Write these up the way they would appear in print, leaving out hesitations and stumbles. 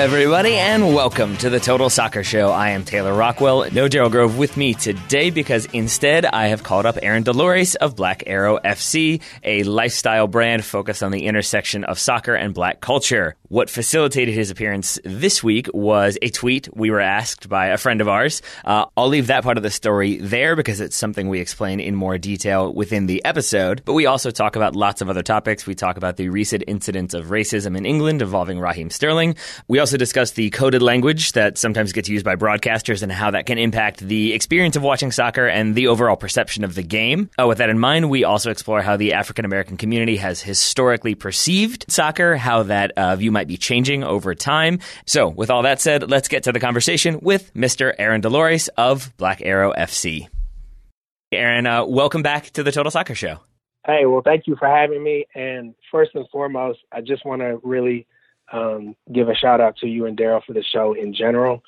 everybody, and welcome to the Total Soccer Show. I am Taylor Rockwell. No Daryl Grove with me today because instead I have called up Aaron Dolores of Black Arrow FC, a lifestyle brand focused on the intersection of soccer and black culture. What facilitated his appearance this week was a tweet we were asked by a friend of ours. I'll leave that part of the story there because it's something we explain in more detail within the episode. But we also talk about lots of other topics. We talk about the recent incidents of racism in England involving Raheem Sterling. We also discuss the coded language that sometimes gets used by broadcasters and how that can impact the experience of watching soccer and the overall perception of the game. With that in mind, we also explore how the African-American community has historically perceived soccer, how that view might be changing over time. So with all that said, let's get to the conversation with Mr. Aaron Dolores of Black Arrow FC. Aaron, welcome back to the Total Soccer Show. Hey, well, thank you for having me. And first and foremost, I just want to really give a shout out to you and Daryl for the show in general.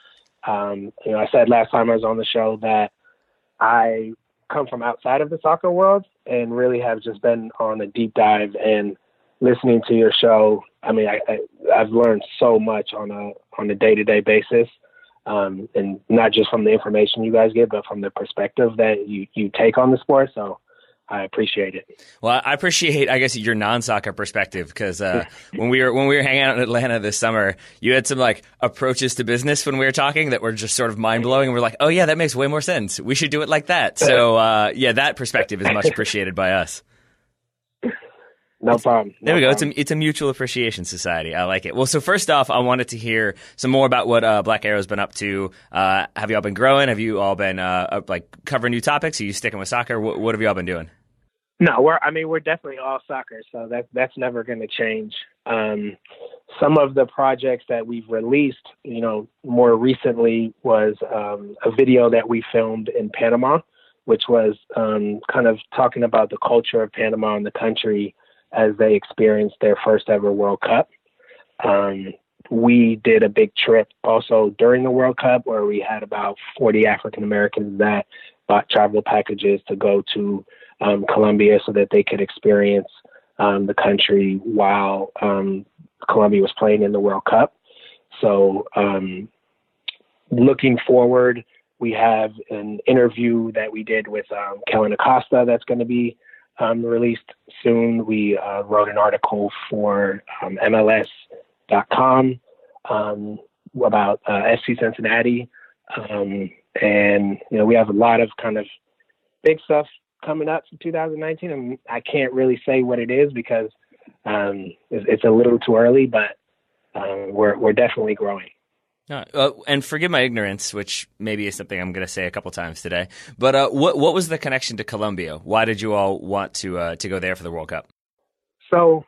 I said last time I was on the show that I come from outside of the soccer world and really have just been on a deep dive and listening to your show. I mean, I've learned so much on a day-to-day basis, and not just from the information you guys give, but from the perspective that you take on the sport. So I appreciate it. Well, I appreciate, I guess, your non-soccer perspective because when we were hanging out in Atlanta this summer, you had some approaches to business when we were talking that were just sort of mind blowing. And we're like, oh yeah, that makes way more sense. We should do it like that. So that perspective is much appreciated by us. No problem. There we go. It's a mutual appreciation society. I like it. Well, so first off, I wanted to hear some more about what Black Arrow's been up to. Have you all been growing? Have you all been covering new topics? Are you sticking with soccer? What have you all been doing? No, we're definitely all soccer, so that's never going to change. Some of the projects that we've released, more recently was a video that we filmed in Panama, which was kind of talking about the culture of Panama and the country as they experienced their first ever World Cup. We did a big trip also during the World Cup where we had about 40 African Americans that bought travel packages to go to Colombia so that they could experience the country while Colombia was playing in the World Cup. So looking forward, we have an interview that we did with Kellen Acosta that's going to be released soon. We wrote an article for MLS.com about FC Cincinnati. And, we have a lot of kind of big stuff coming up for 2019. And I can't really say what it is because it's a little too early, but we're definitely growing. And forgive my ignorance, which maybe is something I'm going to say a couple times today. But what was the connection to Colombia? Why did you all want to go there for the World Cup? So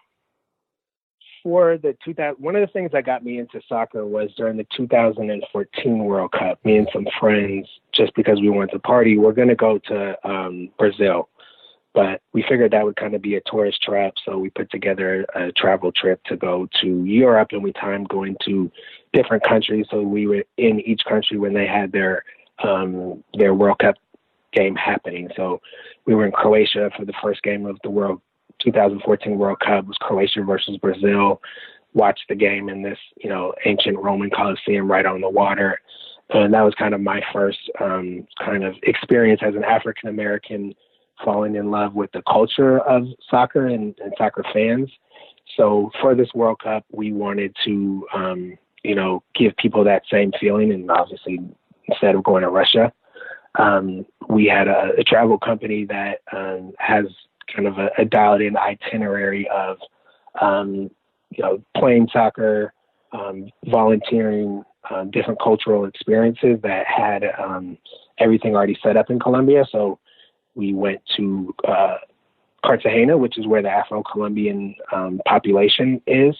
for the one of the things that got me into soccer was during the 2014 World Cup. Me and some friends, just because we wanted to party, we're going to go to Brazil. But we figured that would kind of be a tourist trap, so we put together a travel trip to go to Europe, and we timed going to different countries. So we were in each country when they had their World Cup game happening. So we were in Croatia for the first game of the 2014 World Cup. It was Croatia versus Brazil. Watched the game in this, ancient Roman Coliseum right on the water. And that was kind of my first kind of experience as an African American falling in love with the culture of soccer and soccer fans. So for this World Cup, we wanted to, give people that same feeling. And obviously, instead of going to Russia, we had a travel company that has kind of a dialed-in itinerary of, playing soccer, volunteering, different cultural experiences that had everything already set up in Colombia. So we went to Cartagena, which is where the Afro-Colombian population is,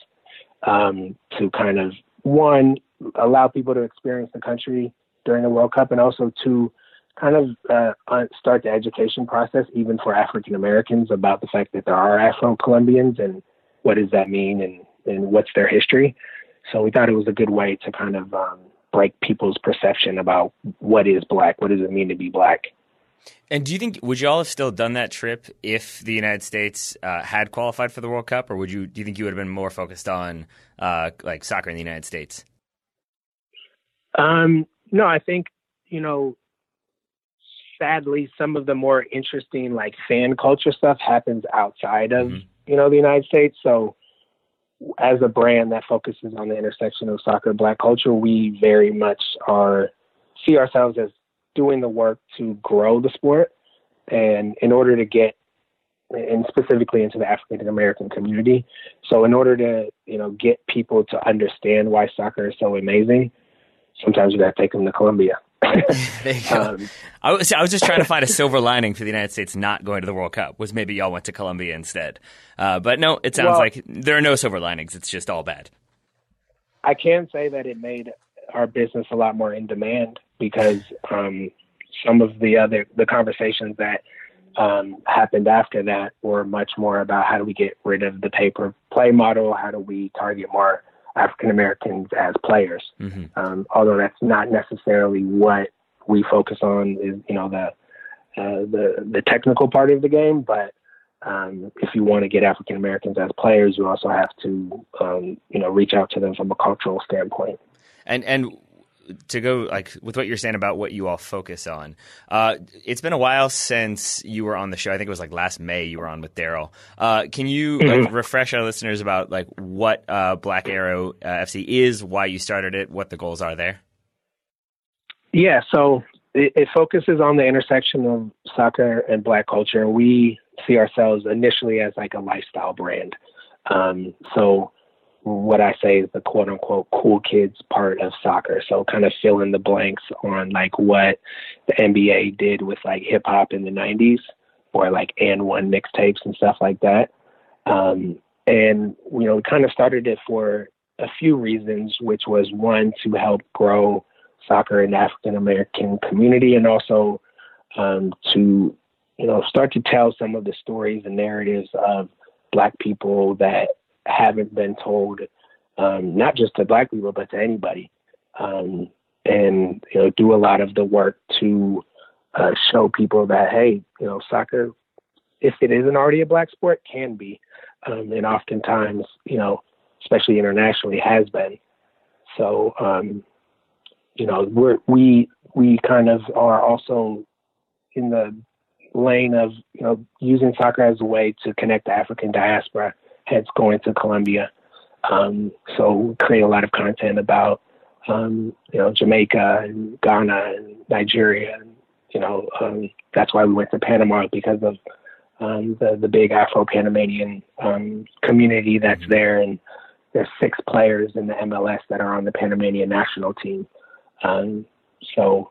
to kind of, one, allow people to experience the country during the World Cup, and also to kind of start the education process, even for African Americans, about the fact that there are Afro-Colombians and what does that mean and what's their history. So we thought it was a good way to kind of break people's perception about what is black, what does it mean to be black. And do you think, would you all have still done that trip if the United States had qualified for the World Cup, or do you think you would have been more focused on like soccer in the United States? No, I think, you know, sadly, some of the more interesting like fan culture stuff happens outside of, you know, the United States. So as a brand that focuses on the intersection of soccer and Black culture, we very much see ourselves as doing the work to grow the sport. And in order to get, and specifically into the African American community. So in order to, you know, get people to understand why soccer is so amazing, sometimes you got to take them to Colombia. There you go. I was just trying to find a silver lining for the United States not going to the World Cup, was maybe y'all went to Colombia instead. But no, it sounds like there are no silver linings. It's just all bad. I can say that it made our business a lot more in demand because some of the conversations that happened after that were much more about how do we get rid of the pay-per play model, how do we target more African Americans as players. Although that's not necessarily what we focus on, is, you know, the technical part of the game. But if you want to get African Americans as players, you also have to you know, reach out to them from a cultural standpoint. And to go like with what you're saying about what you all focus on, it's been a while since you were on the show. I think it was like last May you were on with Daryl. Can you like refresh our listeners about like what Black Arrow FC is, why you started it, what the goals are there? Yeah, so it focuses on the intersection of soccer and Black culture. We see ourselves initially as like a lifestyle brand. So what I say is the quote unquote cool kids part of soccer. So kind of fill in the blanks on like what the NBA did with like hip hop in the 90s, or like and one mixtapes and stuff like that. And, you know, we kind of started it for a few reasons, which was one, to help grow soccer in the African American community, and also to, you know, start to tell some of the stories and narratives of Black people that haven't been told, not just to Black people, but to anybody. And, you know, do a lot of the work to show people that, hey, you know, soccer, if it isn't already a Black sport, can be. And oftentimes, you know, especially internationally, has been. So, you know, we kind of are also in the lane of, you know, using soccer as a way to connect the African diaspora, hence going to Colombia. So we create a lot of content about, you know, Jamaica and Ghana and Nigeria. And, you know, that's why we went to Panama, because of the big Afro-Panamanian community that's there. And there's 6 players in the MLS that are on the Panamanian national team. So,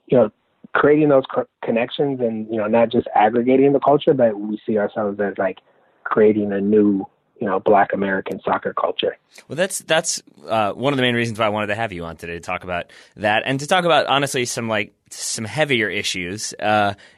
you know, creating those connections and, you know, not just aggregating the culture, but we see ourselves as like creating a new, you know, Black American soccer culture. Well, that's one of the main reasons why I wanted to have you on today, to talk about that, and to talk about, honestly, some heavier issues,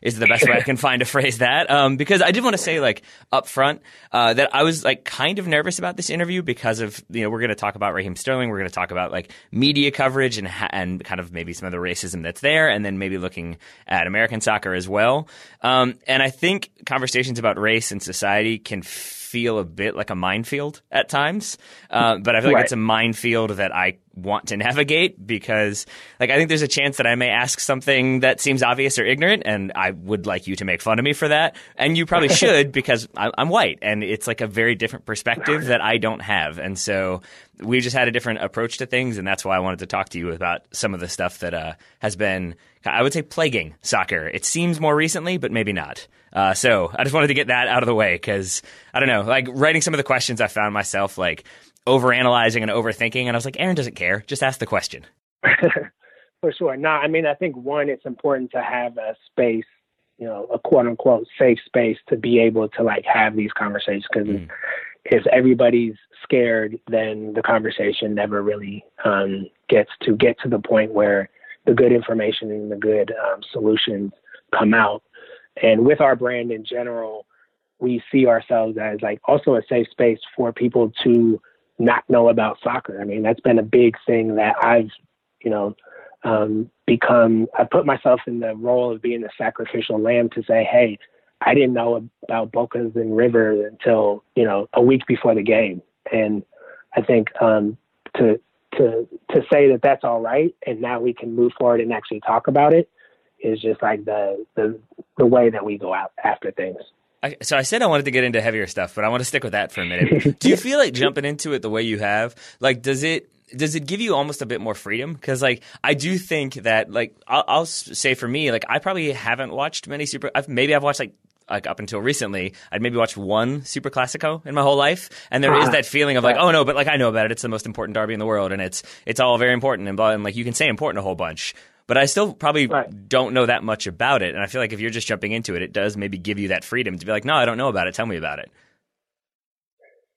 is the best way I can find to phrase that. Because I did want to say, like, up front, that I was like kind of nervous about this interview because of, you know, we're going to talk about Raheem Sterling. We're going to talk about like media coverage and kind of maybe some of the racism that's there, and then maybe looking at American soccer as well. And I think conversations about race and society can feel a bit like a minefield at times. But I feel like it's a minefield that I want to navigate, because like I think there's a chance that I may ask something that seems obvious or ignorant, and I would like you to make fun of me for that. And you probably should, because I'm white, and it's like a very different perspective that I don't have. And so we just had a different approach to things, and that's why I wanted to talk to you about some of the stuff that has been, I would say, plaguing soccer. It seems more recently, but maybe not. So I just wanted to get that out of the way, because I don't know, like writing some of the questions, I found myself like overanalyzing and overthinking, and I was like, Aaron doesn't care. Just ask the question. For sure. No, I mean, I think one, it's important to have a space, you know, a quote unquote safe space to be able to like have these conversations, because if everybody's scared, then the conversation never really gets to the point where the good information and the good solutions come out. And with our brand in general, we see ourselves as like also a safe space for people to not know about soccer. I mean, that's been a big thing that I've, you know, I put myself in the role of being the sacrificial lamb to say, hey, I didn't know about Bocas and River until, you know, a week before the game. And I think to to say that that's all right, and now we can move forward and actually talk about it, is just like the way that we go out after things. So I said I wanted to get into heavier stuff, but I want to stick with that for a minute. Do you feel like jumping into it the way you have, like, does it give you almost a bit more freedom? Because, like, I do think that, like, I'll say for me, like, I probably haven't watched many maybe I've watched, like up until recently, I'd maybe watched one Super Classico in my whole life, and there is that feeling of like, oh no, but like I know about it. It's the most important derby in the world, and it's all very important, and blah, and like you can say important a whole bunch, but I still probably don't know that much about it. And I feel like if you're just jumping into it, it does maybe give you that freedom to be like, no, I don't know about it. Tell me about it.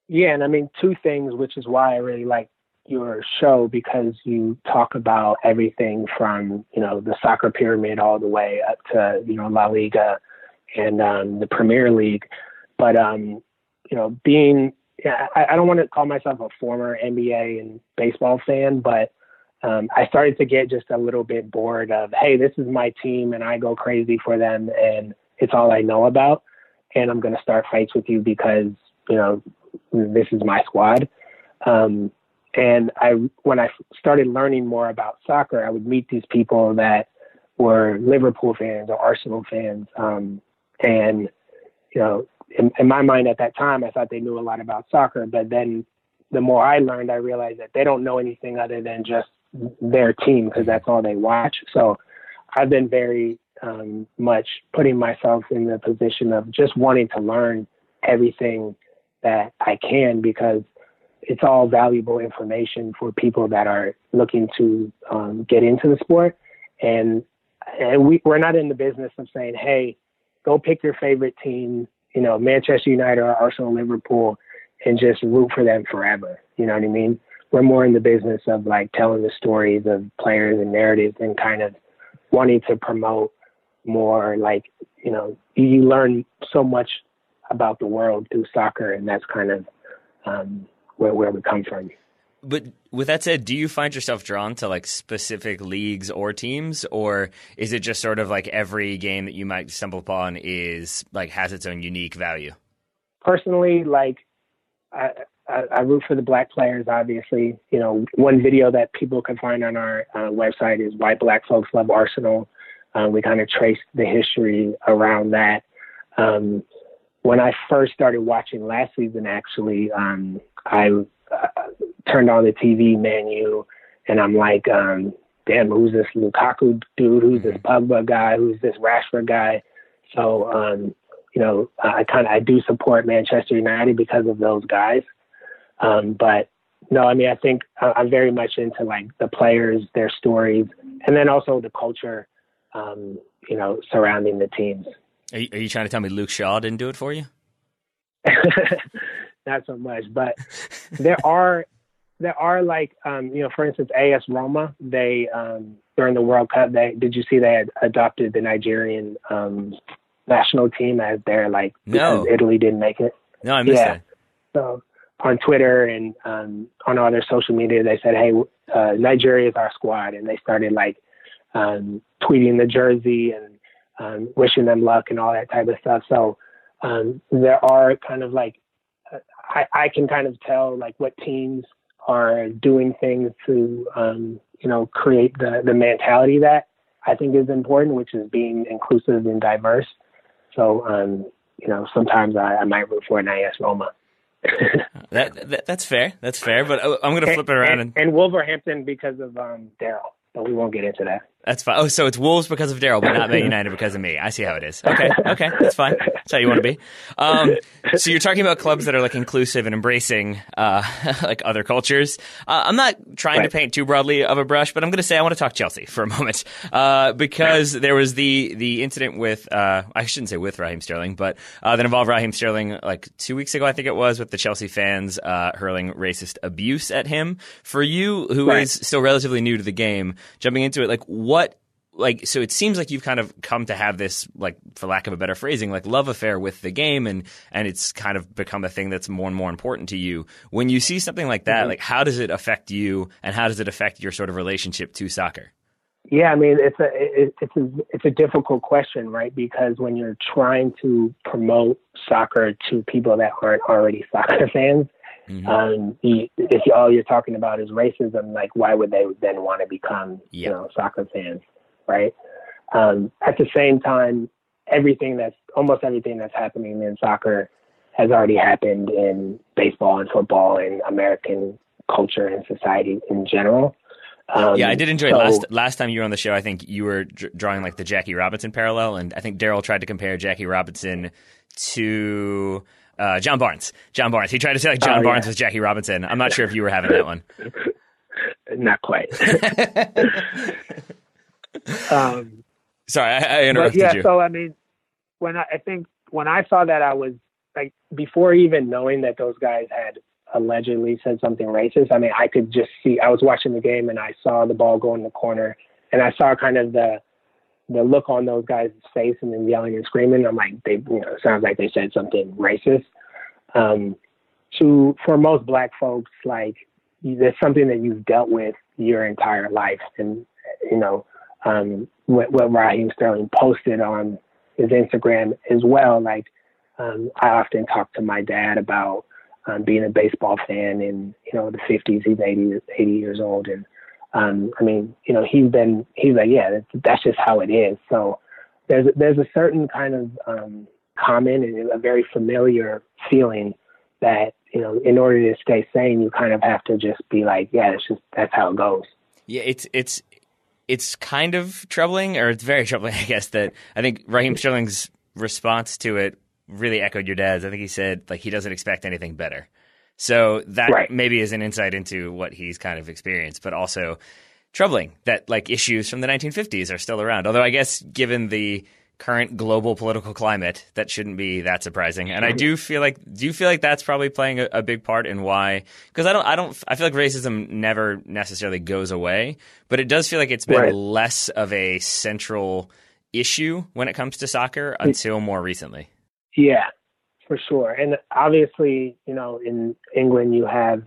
Yeah, and I mean, two things, which is why I really like your show, because you talk about everything from, you know, the soccer pyramid all the way up to, you know, La Liga and the Premier League. But, you know, I don't want to call myself a former NBA and baseball fan, but I started to get just a little bit bored of, hey, this is my team and I go crazy for them and it's all I know about. And I'm going to start fights with you because, you know, this is my squad. And when I started learning more about soccer, I would meet these people that were Liverpool fans or Arsenal fans. And, you know, in my mind at that time, I thought they knew a lot about soccer. But then the more I learned, I realized that they don't know anything other than just their team, because that's all they watch. So I've been very much putting myself in the position of just wanting to learn everything that I can, because it's all valuable information for people that are looking to get into the sport. And we're not in the business of saying, hey, go pick your favorite team, you know, Manchester United or Arsenal, Liverpool, and just root for them forever. You know what I mean? We're more in the business of like telling the stories of players and narratives and kind of wanting to promote more, like, you know, you learn so much about the world through soccer, and that's kind of where we come from. But with that said, do you find yourself drawn to like specific leagues or teams, or is it just sort of like every game that you might stumble upon is like has its own unique value? Personally, like I root for the black players, obviously. You know, one video that people can find on our website is Why Black Folks Love Arsenal. We kind of traced the history around that. When I first started watching last season, actually, I turned on the TV menu, and I'm like, damn, who's this Lukaku dude? Who's this Pogba guy? Who's this Rashford guy? So, you know, I do support Manchester United because of those guys. But no, I mean, I think I'm very much into like the players, their stories, and then also the culture, you know, surrounding the teams. Are you trying to tell me Luke Shaw didn't do it for you? Not so much, but there are like, you know, for instance, AS Roma, they, during the World Cup, did you see they had adopted the Nigerian, national team as their, like, because Italy didn't make it? No, I missed that. So on Twitter and, on all their social media, they said, hey, Nigeria is our squad. And they started like, tweeting the jersey and, wishing them luck and all that type of stuff. So, there are kind of like, I can kind of tell like what teams are doing things to, you know, create the mentality that I think is important, which is being inclusive and diverse. So, you know, sometimes I might root for an AS Roma. That's fair. That's fair. But I'm going to flip it around. And Wolverhampton because of Daryl. But we won't get into that. That's fine. Oh, so it's Wolves because of Daryl, but not Man United because of me. I see how it is. Okay, that's fine. That's how you want to be. So you're talking about clubs that are like inclusive and embracing like other cultures. I'm not trying to paint too broadly of a brush, but I'm going to say I want to talk Chelsea for a moment because there was the incident with I shouldn't say with Raheem Sterling, but that involved Raheem Sterling like 2 weeks ago, I think it was, with the Chelsea fans hurling racist abuse at him. For you, who is still relatively new to the game, jumping into it, so it seems like you've kind of come to have this, like, for lack of a better phrasing, like love affair with the game, and it's kind of become a thing that's more and more important to you. When you see something like that, like, how does it affect you, and how does it affect your sort of relationship to soccer? Yeah, I mean, it's a difficult question, right? Because when you're trying to promote soccer to people that aren't already soccer fans, If all you're talking about is racism, like why would they then want to become, soccer fans, right? At the same time, almost everything that's happening in soccer has already happened in baseball and football and American culture and society in general. I did enjoy last time you were on the show. I think you were drawing like the Jackie Robinson parallel, and I think Daryl tried to compare Jackie Robinson to John Barnes. He tried to say like John Barnes was Jackie Robinson. I'm not sure if you were having that one. Not quite. Sorry, I interrupted you. So I mean, when I saw that, I was like, before even knowing that those guys had allegedly said something racist, I mean, I could just see, I was watching the game and I saw the ball go in the corner and I saw kind of the look on those guys' face and then yelling and screaming. I'm like, it sounds like they said something racist. For most black folks, like, there's something that you've dealt with your entire life. And, what Raheem Sterling posted on his Instagram as well. Like, I often talk to my dad about being a baseball fan in, the 50s. He's 80 years old. And, I mean, he's like, yeah, that's just how it is. So there's a certain kind of common and a very familiar feeling that, in order to stay sane, you kind of have to just be like, yeah, that's how it goes. Yeah, it's kind of troubling, or it's very troubling, I guess, that I think Raheem Sterling's response to it really echoed your dad's. I think he said, like, he doesn't expect anything better. So that maybe is an insight into what he's kind of experienced, but also troubling that, like, issues from the 1950s are still around. Although I guess given the current global political climate, that shouldn't be that surprising. And I do feel like that's probably playing a big part in why, because I feel like racism never necessarily goes away, but it does feel like it's been less of a central issue when it comes to soccer until more recently. Yeah, for sure. And obviously, in England you have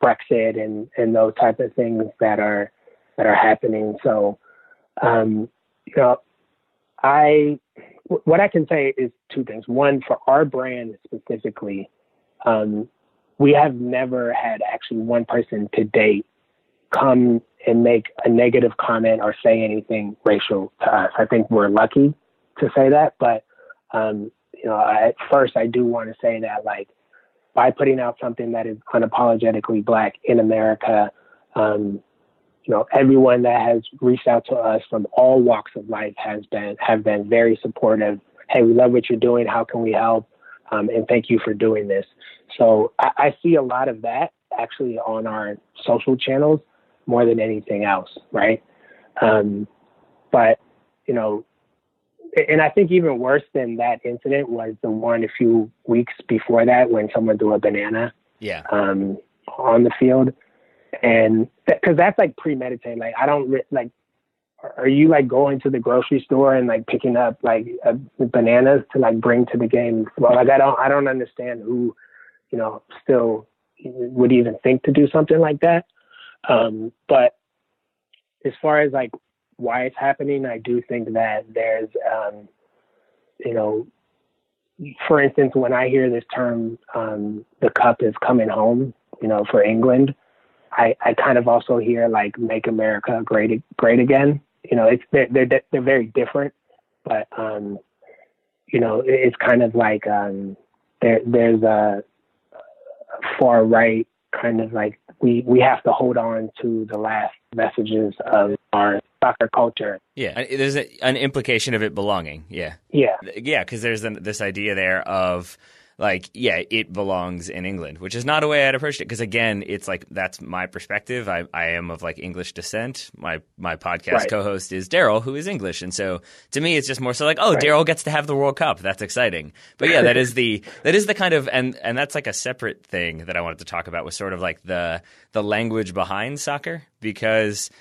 Brexit and those type of things that are happening. So, what I can say is two things. One, for our brand specifically, we have never had actually one person to date come and make a negative comment or say anything racial to us. I think we're lucky to say that, but at first I do want to say that, like, by putting out something that is unapologetically Black in America, everyone that has reached out to us from all walks of life have been very supportive. Hey, we love what you're doing. How can we help? And thank you for doing this. So I see a lot of that actually on our social channels more than anything else, right? But, and I think even worse than that incident was the one a few weeks before that when someone threw a banana on the field. And because that's like premeditated. Like, I don't like, are you like going to the grocery store and like picking up like bananas to like bring to the game? Well, like, I don't understand who, still would even think to do something like that. But as far as like why it's happening, I do think that there's, for instance, when I hear this term, the cup is coming home, for England, I kind of also hear like "Make America Great Again." They're very different, but it's kind of like there's a far right kind of like we have to hold on to the last vestiges of our soccer culture. Yeah, there's an implication of it belonging. Yeah, because there's this idea there of, like, it belongs in England, which is not a way I'd approached it. Because again, it's like, that's my perspective. I am of like English descent. My podcast co-host is Daryl, who is English, and so to me, it's just more so like, Daryl gets to have the World Cup. That's exciting. But yeah, that is the kind of and that's like a separate thing that I wanted to talk about, was sort of like the language behind soccer, because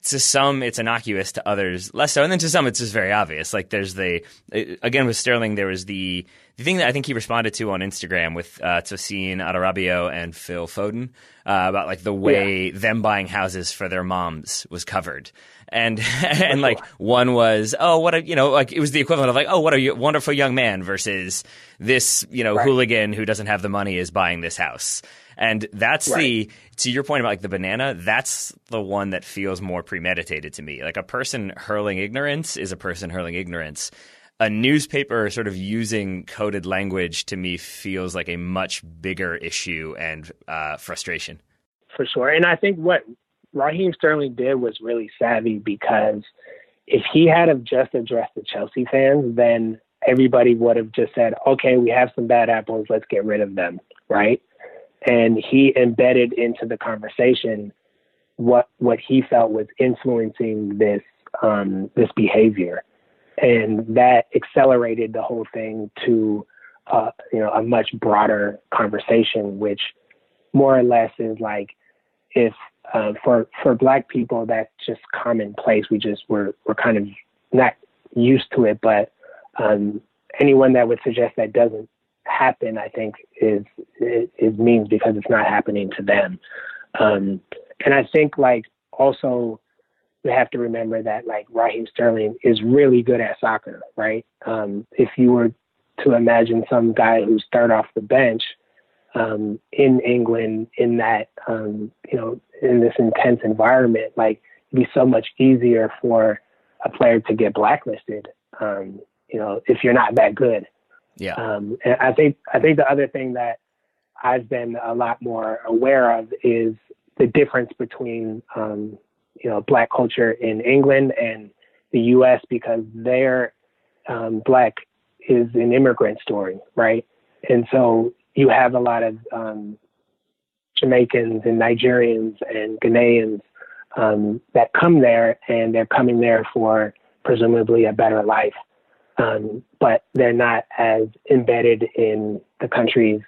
to some it's innocuous, to others less so, and then to some it's just very obvious. Like, there's again with Sterling, there was the The thing that I think he responded to on Instagram with Tosin Adarabio and Phil Foden about like the way them buying houses for their moms was covered. And and like one was, oh, what a, you know, like it was the equivalent of like, oh, what a wonderful young man versus this, you know, hooligan who doesn't have the money is buying this house. And that's to your point about like the banana, that's the one that feels more premeditated to me. Like a person hurling ignorance is a person hurling ignorance. A newspaper sort of using coded language to me feels like a much bigger issue and frustration. For sure. And I think what Raheem Sterling did was really savvy, because if he had have just addressed the Chelsea fans, then everybody would have just said, okay, we have some bad apples, let's get rid of them, right? And he embedded into the conversation what he felt was influencing this behavior. And that accelerated the whole thing to, a much broader conversation, which more or less is like, if for Black people, that's just commonplace. We're kind of not used to it, but anyone that would suggest that doesn't happen, I think is means, because it's not happening to them. And I think like also, we have to remember that like Raheem Sterling is really good at soccer, right? If you were to imagine some guy who started off the bench in England in that, in this intense environment, like it'd be so much easier for a player to get blacklisted, if you're not that good. Yeah. And I think the other thing that I've been a lot more aware of is the difference between, Black culture in England and the U.S., because their Black is an immigrant story, right? And so you have a lot of Jamaicans and Nigerians and Ghanaians that come there, and they're coming there for presumably a better life, but they're not as embedded in the country's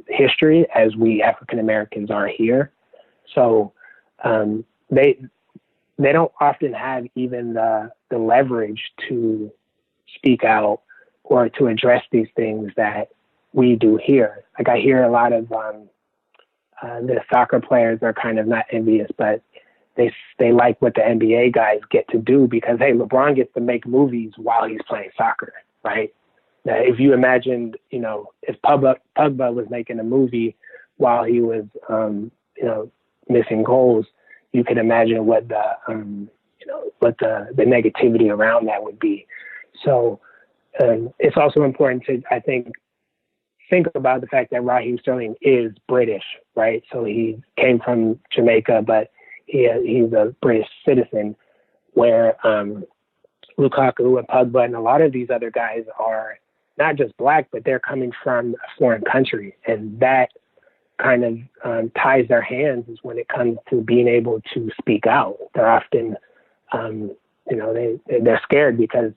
history as we African Americans are here. So they don't often have even the leverage to speak out or to address these things that we do here. Like I hear a lot of the soccer players are kind of not envious, but they like what the NBA guys get to do, because hey, LeBron gets to make movies while he's playing soccer, right? Now, if you imagined, if Pogba was making a movie while he was, missing goals, you could imagine what the negativity around that would be. So it's also important to, I think about the fact that Raheem Sterling is British, right? So he came from Jamaica, but he's a British citizen, where Lukaku and Pogba and a lot of these other guys are not just Black, but they're coming from a foreign country. And that kind of ties their hands is when it comes to being able to speak out. They're often, they're scared, because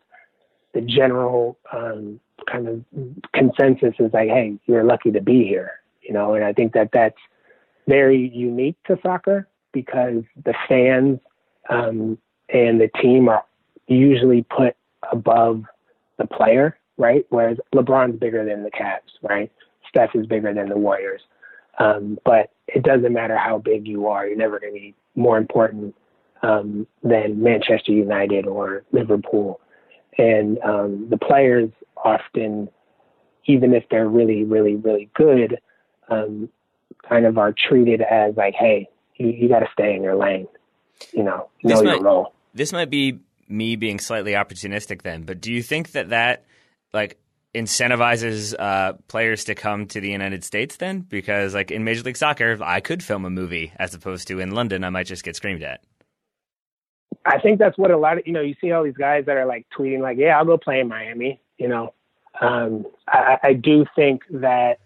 the general kind of consensus is like, hey, you're lucky to be here, and I think that that's very unique to soccer, because the fans and the team are usually put above the player, right? Whereas LeBron's bigger than the Cavs, right? Steph is bigger than the Warriors. But it doesn't matter how big you are. You're never going to be more important than Manchester United or Liverpool. And the players often, even if they're really, really, really good, kind of are treated as like, hey, you got to stay in your lane, know your role. This might be me being slightly opportunistic then, but do you think that like incentivizes players to come to the United States then? Because like in Major League Soccer, I could film a movie, as opposed to in London, I might just get screamed at. I think that's what a lot of, you see all these guys that are like tweeting like, yeah, I'll go play in Miami, I do think that,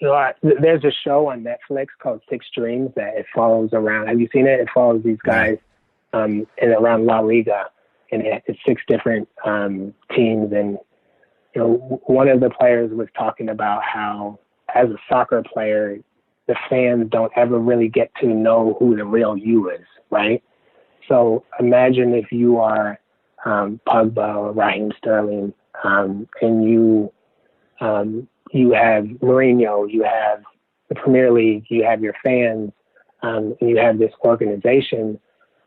there's a show on Netflix called Six Dreams that it follows around. Have you seen it? It follows these guys and around La Liga, and it's 6 different teams. And, one of the players was talking about how as a soccer player, the fans don't ever really get to know who the real you is, right? So imagine if you are Pogba or Raheem Sterling, and you have Mourinho, you have the Premier League, you have your fans, and you have this organization.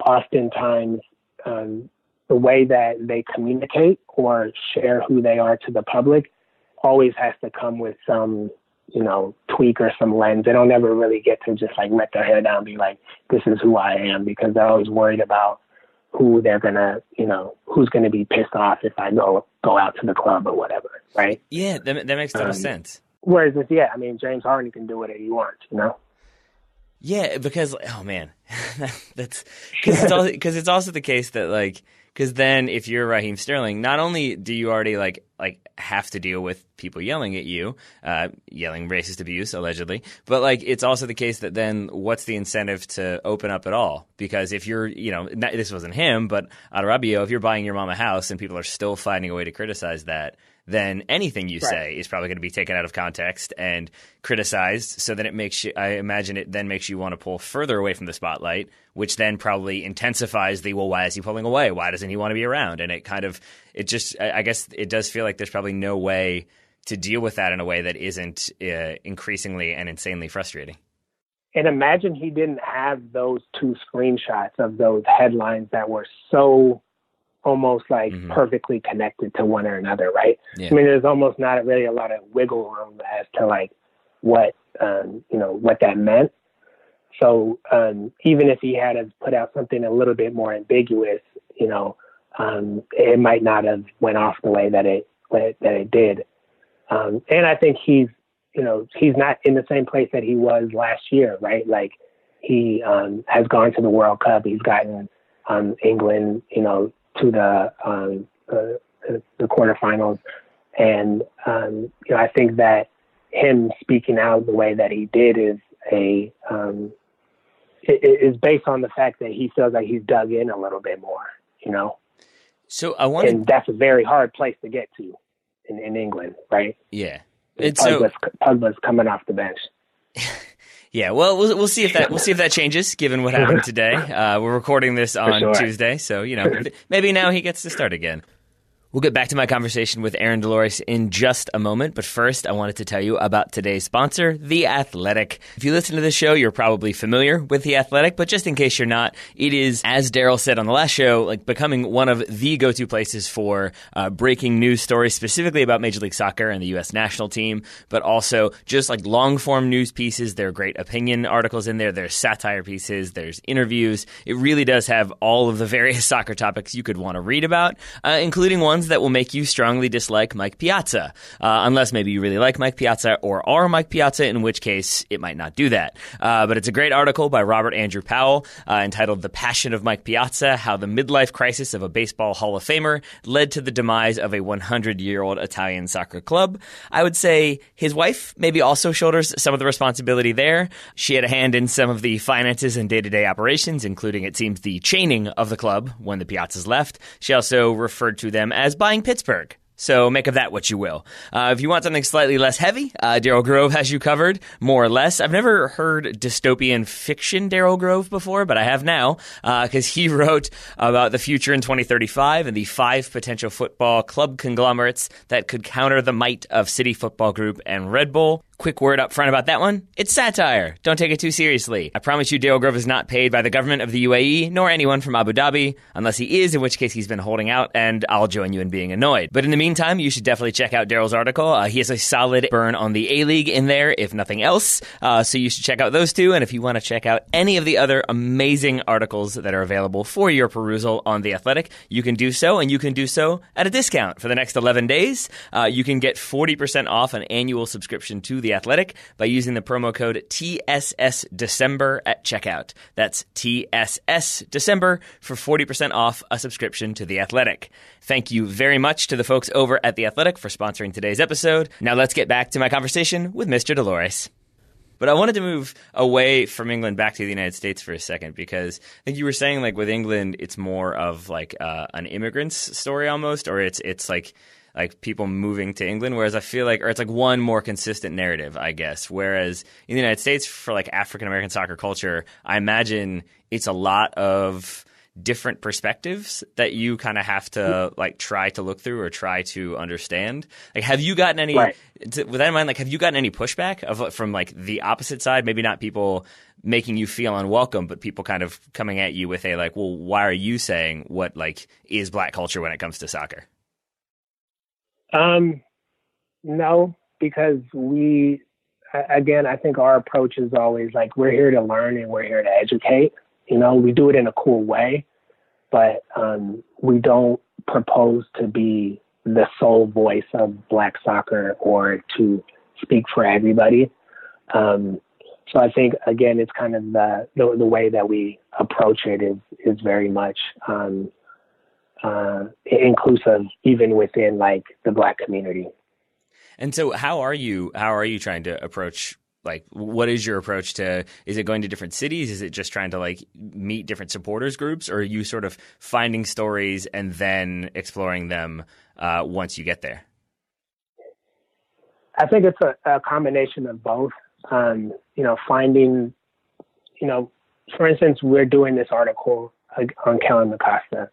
Oftentimes, the way that they communicate or share who they are to the public always has to come with some, tweak or some lens. They don't ever really get to just like let their hair down and be like, this is who I am, because they're always worried about who they're gonna, who's gonna be pissed off if I go out to the club or whatever, right? Yeah, that makes total sense. Whereas, James Harden can do whatever he wants, Yeah, because that's because it's also the case that because then if you're Raheem Sterling, not only do you already have to deal with people yelling at you, yelling racist abuse allegedly, but it's also the case that then what's the incentive to open up at all? Because if you're this wasn't him, but Arabio, if you're buying your mom a house and people are still finding a way to criticize that, then anything you say is probably going to be taken out of context and criticized. So then I imagine it then makes you want to pull further away from the spotlight, which then probably intensifies why is he pulling away? Why doesn't he want to be around? And I guess it does feel like there's probably no way to deal with that in a way that isn't increasingly and insanely frustrating. And imagine he didn't have those two screenshots of those headlines that were so almost perfectly connected to one or another, right? Yeah. I mean, there's almost not really a lot of wiggle room as to what that meant. So even if he had put out something a little bit more ambiguous, it might not have went off the way that it did. And I think he's not in the same place that he was last year, right? He has gone to the World Cup. He's gotten England, to the quarterfinals. And, I think that him speaking out the way that he did is based on the fact that he feels like he's dug in a little bit more, So and that's a very hard place to get to in England, right? Yeah. Pogba's coming off the bench. Yeah, well, we'll see if that changes given what happened today. We're recording this on Tuesday, so maybe now he gets to start again. We'll get back to my conversation with Aaron Dolores in just a moment, but first I wanted to tell you about today's sponsor, The Athletic. If you listen to this show, you're probably familiar with The Athletic, but just in case you're not, it is, as Daryl said on the last show, becoming one of the go-to places for breaking news stories, specifically about Major League Soccer and the U.S. national team, but also just long-form news pieces. There are great opinion articles in there. There's satire pieces. There's interviews. It really does have all of the various soccer topics you could want to read about, including ones that will make you strongly dislike Mike Piazza, unless maybe you really like Mike Piazza or are Mike Piazza, in which case it might not do that. But it's a great article by Robert Andrew Powell entitled The Passion of Mike Piazza, How the Midlife Crisis of a Baseball Hall of Famer Led to the Demise of a 100-year-old Italian soccer club. I would say his wife maybe also shoulders some of the responsibility there. She had a hand in some of the finances and day-to-day operations, including, it seems, the chaining of the club when the Piazzas left. She also referred to them as buying Pittsburgh. So make of that what you will. If you want something slightly less heavy, Daryl Grove has you covered, more or less. I've never heard dystopian fiction Daryl Grove before, but I have now, because he wrote about the future in 2035 and the 5 potential football club conglomerates that could counter the might of City Football Group and Red Bull. Quick word up front about that one. It's satire. Don't take it too seriously. I promise you Daryl Grove is not paid by the government of the UAE, nor anyone from Abu Dhabi, unless he is, in which case he's been holding out, and I'll join you in being annoyed. But in the meantime, you should definitely check out Daryl's article. He has a solid burn on the A-League in there, if nothing else. So you should check out those two, and if you want to check out any of the other amazing articles that are available for your perusal on The Athletic, you can do so, and you can do so at a discount. For the next 11 days, you can get 40% off an annual subscription to The Athletic by using the promo code TSSDecember at checkout. That's TSSDecember for 40% off a subscription to The Athletic. Thank you very much to the folks over at The Athletic for sponsoring today's episode. Now let's get back to my conversation with Mr. Dolores. But I wanted to move away from England back to the United States for a second, because I think you were saying with England, it's more of an immigrant's story almost, or it's like people moving to England, whereas I feel or it's one more consistent narrative, I guess. Whereas in the United States, for African-American soccer culture, I imagine it's a lot of different perspectives that you kind of have to like try to look through or try to understand. Like, have you gotten any, Right. with that in mind, like, have you gotten any pushback from like the opposite side? Maybe not people making you feel unwelcome, but people kind of coming at you with a like, well, why are you saying what like is Black culture when it comes to soccer? No, because I think our approach is always like, we're here to learn and we're here to educate. You know, we do it in a cool way, but we don't propose to be the sole voice of Black soccer or to speak for everybody. So I think, again, it's kind of the way that we approach it is very much inclusive, even within like the Black community. And so how are you trying to approach, like, what is your approach to, is it going to different cities? Is it just trying to like meet different supporters groups, or are you sort of finding stories and then exploring them once you get there? I think it's a combination of both. Finding, for instance, we're doing this article on Kellen Acosta,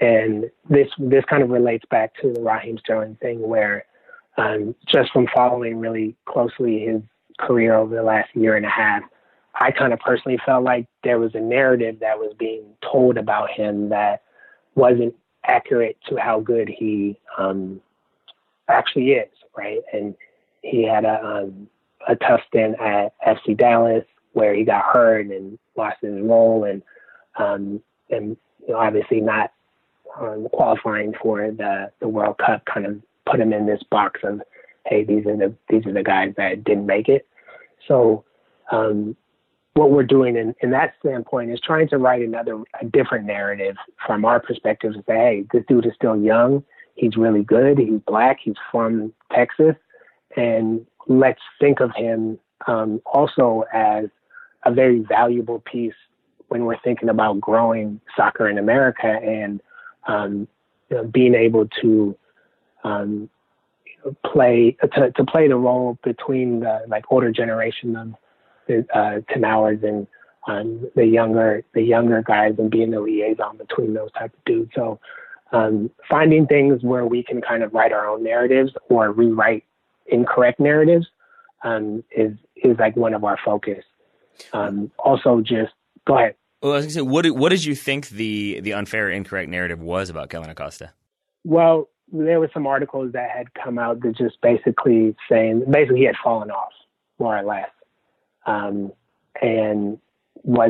and this kind of relates back to the Raheem Sterling thing, where just from following really closely his career over the last year and a half, I kind of personally felt like there was a narrative that was being told about him that wasn't accurate to how good he actually is, right? And he had a tough stint at FC Dallas where he got hurt and lost his role, and obviously not qualifying for the World Cup kind of put him in this box of, hey, these are the guys that didn't make it. So what we're doing in that standpoint is trying to write a different narrative from our perspective to say, hey, this dude is still young. He's really good. He's Black. He's from Texas. And let's think of him also as a very valuable piece when we're thinking about growing soccer in America and being able to play the role between the like older generation of Tenowers and the younger guys, and being the liaison between those type of dudes. So finding things where we can kind of write our own narratives or rewrite incorrect narratives is like one of our focus. Also, just go ahead. Well, I was going to say, what did you think the unfair, incorrect narrative was about Kellen Acosta? Well, there were some articles that had come out that just basically he had fallen off, more or less. And there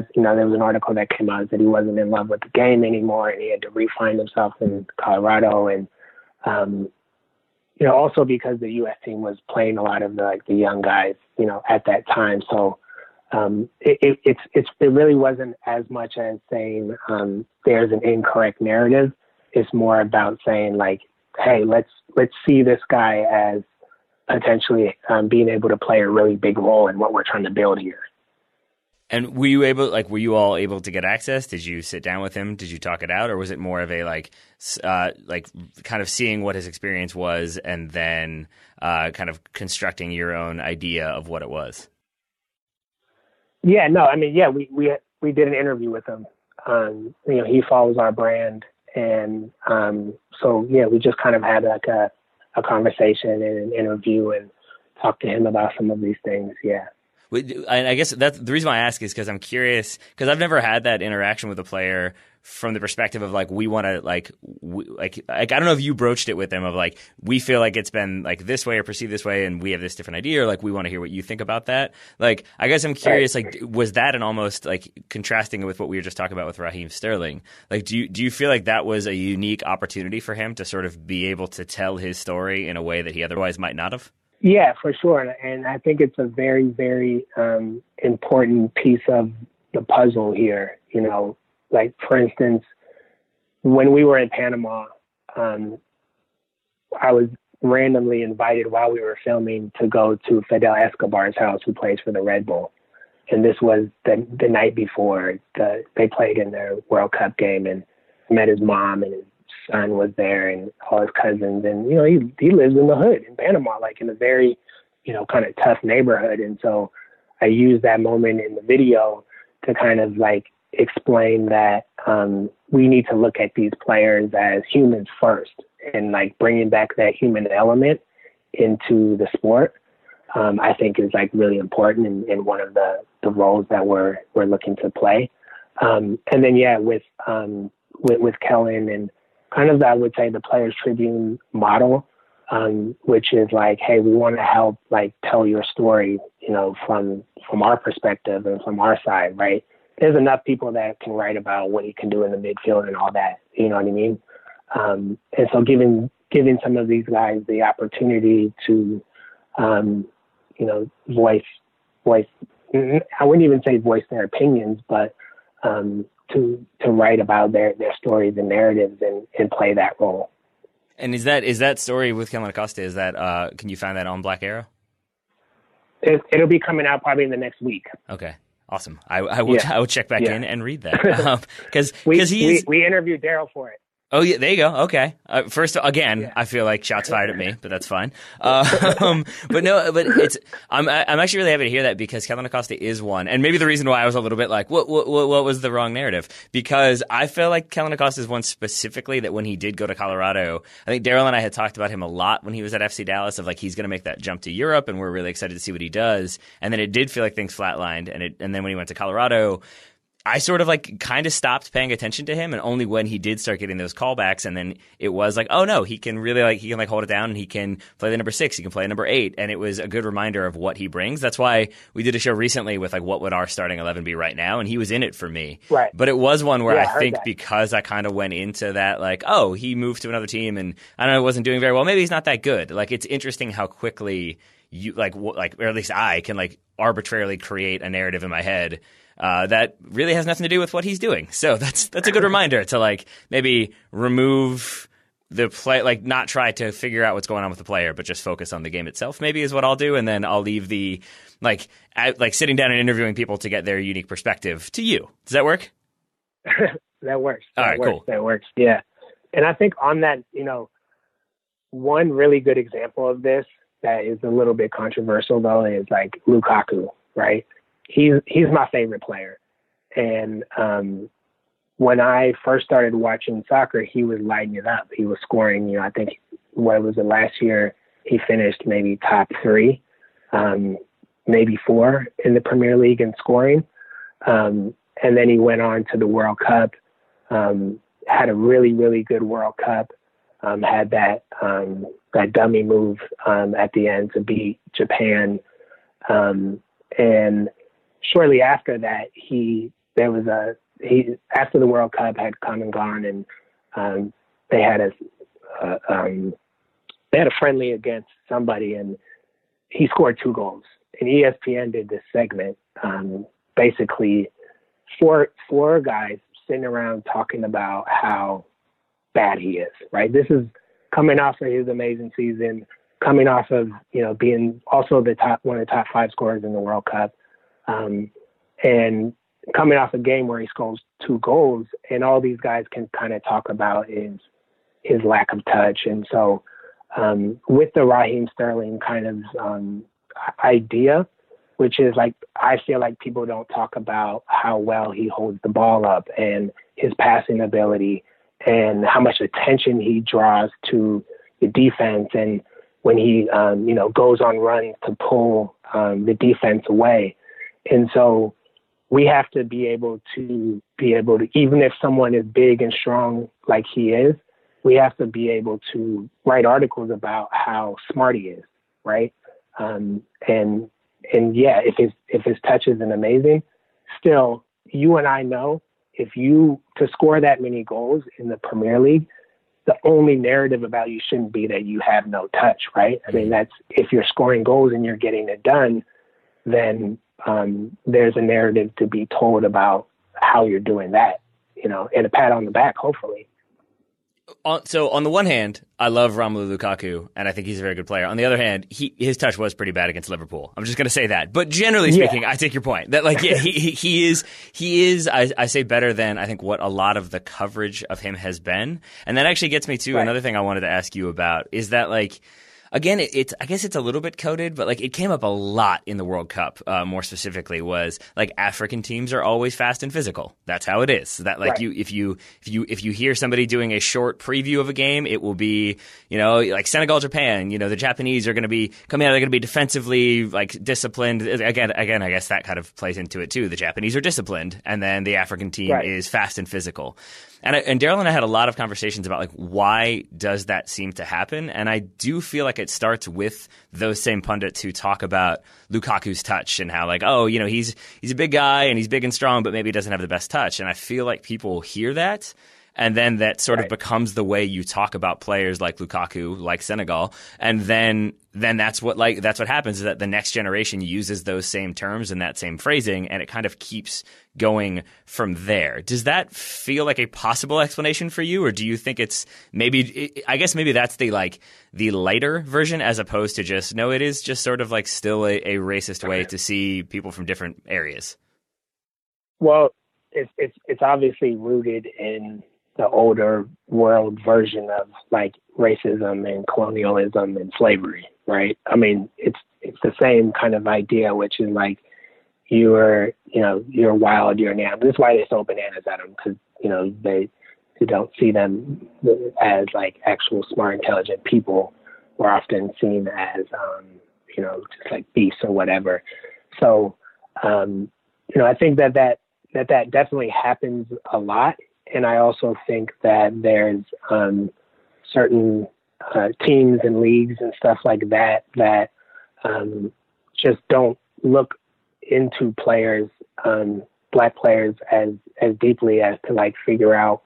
was an article that came out that he wasn't in love with the game anymore, and he had to re-find himself in Colorado. And, also because the U.S. team was playing a lot of the young guys, at that time. So it really wasn't as much as saying there's an incorrect narrative. It's more about saying like, hey, let's see this guy as potentially being able to play a really big role in what we're trying to build here. And were you all able to get access? Did you sit down with him? Did you talk it out? Or was it more of a kind of seeing what his experience was and then kind of constructing your own idea of what it was? Yeah, no, I mean, yeah, we did an interview with him. He follows our brand. And so, yeah, we just kind of had like a conversation and an interview and talked to him about some of these things. Yeah. I guess that's the reason why I ask is because I'm curious, because I've never had that interaction with a player from the perspective of like, we want to like I don't know if you broached it with them of like, we feel like it's been like this way or perceived this way and we have this different idea, or like we want to hear what you think about that. Like, I guess I'm curious, like, was that an almost like contrasting it with what we were just talking about with Raheem Sterling? Like, do you feel like that was a unique opportunity for him to sort of be able to tell his story in a way that he otherwise might not have? Yeah, for sure. And I think it's a very, very important piece of the puzzle here. Like, for instance, when we were in Panama, I was randomly invited while we were filming to go to Fidel Escobar's house, who plays for the Red Bull. And this was the night before they played in their World Cup game, and I met his mom, and his son was there, and all his cousins. And, he lives in the hood in Panama, like in a very, kind of tough neighborhood. And so I used that moment in the video to kind of like explain that we need to look at these players as humans first, and like bringing back that human element into the sport, I think is like really important in one of the roles that we're looking to play. And then, with Kellen and kind of, I would say, the Players Tribune model, which is like, hey, we want to help like tell your story, from our perspective and from our side, right? There's enough people that can write about what he can do in the midfield and all that, you know what I mean? And so giving some of these guys the opportunity to, voice, I wouldn't even say voice their opinions, but to write about their stories and narratives and play that role. And is that story with Kellen Acosta, is that, can you find that on Black Arrow? It'll be coming out probably in the next week. Okay. Awesome. I will check back in and read that. Because we interviewed Daryl for it. Oh, yeah, there you go. Okay. First, again, I feel like shots fired at me, but that's fine. But I'm actually really happy to hear that, because Kellen Acosta is one. And maybe the reason why I was a little bit like, what was the wrong narrative? Because I feel like Kellen Acosta is one specifically that when he did go to Colorado, I think Daryl and I had talked about him a lot when he was at FC Dallas, of like, he's going to make that jump to Europe, and we're really excited to see what he does. And then it did feel like things flatlined. And then when he went to Colorado, I sort of like kind of stopped paying attention to him, and only when he did start getting those callbacks, and then it was like, oh no, he can really hold it down, and he can play the number 6, he can play number 8, and it was a good reminder of what he brings. That's why we did a show recently with like, what would our starting 11 be right now, and he was in it for me. Right. But it was one where I think that. because I kind of went into that like, oh, he moved to another team, and I don't know, wasn't doing very well. Maybe he's not that good. Like, it's interesting how quickly you or at least I can like arbitrarily create a narrative in my head that really has nothing to do with what he's doing. So that's a good reminder to like maybe remove the play, like not try to figure out what's going on with the player, but just focus on the game itself, maybe is what I'll do. And then I'll leave the like sitting down and interviewing people to get their unique perspective to you. Does that work? That works. All right, cool. That works. Yeah. And I think on that, one really good example of this that is a little bit controversial though is like Lukaku, right? He's my favorite player. And when I first started watching soccer, he was lighting it up. He was scoring, I think, what was it, last year, he finished maybe top 3, maybe 4 in the Premier League in scoring. And then he went on to the World Cup, had a really, really good World Cup, had that dummy move at the end to beat Japan. And shortly after that, after the World Cup had come and gone, and they had a friendly against somebody, and he scored 2 goals. And ESPN did this segment, basically 4 guys sitting around talking about how bad he is. Right, this is coming off of his amazing season, coming off of being also one of the top 5 scorers in the World Cup. And coming off a game where he scores 2 goals, and all these guys can kind of talk about his lack of touch. And so, with the Raheem Sterling kind of, idea, which is like, I feel like people don't talk about how well he holds the ball up and his passing ability and how much attention he draws to the defense. And when he, goes on runs to pull, the defense away. And so we have to be able to, even if someone is big and strong like he is, we have to be able to write articles about how smart he is, right? And yeah, if his touch isn't amazing, still, you and I know to score that many goals in the Premier League, the only narrative about you shouldn't be that you have no touch, right? I mean, if you're scoring goals and you're getting it done, then there's a narrative to be told about how you're doing that, and a pat on the back, hopefully. So on the one hand, I love Romelu Lukaku, and I think he's a very good player. On the other hand, his touch was pretty bad against Liverpool. I'm just going to say that. But generally speaking, I take your point. That he is. I say better than I think what a lot of the coverage of him has been. And that actually gets me to another thing I wanted to ask you about is that Again, it's I guess it's a little bit coded, but like it came up a lot in the World Cup. More specifically, was like African teams are always fast and physical. That's how it is. That like Right. if you hear somebody doing a short preview of a game, it will be like Senegal, Japan. The Japanese are going to be coming out. They're going to be defensively like disciplined. Again, I guess that kind of plays into it too. The Japanese are disciplined, and then the African team Right. is fast and physical. And Daryl and I had a lot of conversations about like why does that seem to happen, and I do feel like it starts with those same pundits who talk about Lukaku's touch and how like he's a big guy and he's big and strong, but maybe he doesn't have the best touch. And I feel like people hear that, and then that sort of Right. becomes the way you talk about players like Lukaku, like Senegal, and then that's what happens is that the next generation uses those same terms and that same phrasing, and it kind of keeps going from there. Does that feel like a possible explanation for you, or do you think it's maybe? I guess maybe that's the lighter version as opposed to just no. It is just sort of like still a racist way to see people from different areas. Well, it's obviously rooted in the older world version of like racism and colonialism and slavery, right? I mean, it's the same kind of idea, which is like you're wild, you're an animal. This is why they throw bananas at them, because they don't see them as like actual smart, intelligent people. We're often seen as just like beasts or whatever. So I think that definitely happens a lot. And I also think that there's certain teams and leagues and stuff like that just don't look into players, black players, as deeply as to like figure out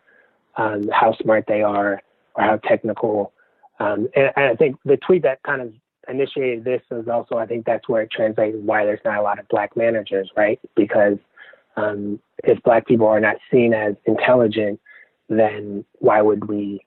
how smart they are or how technical. And I think the tweet that kind of initiated this is also, I think that's where it translates why there's not a lot of black managers, right? Because if black people are not seen as intelligent, then why would we,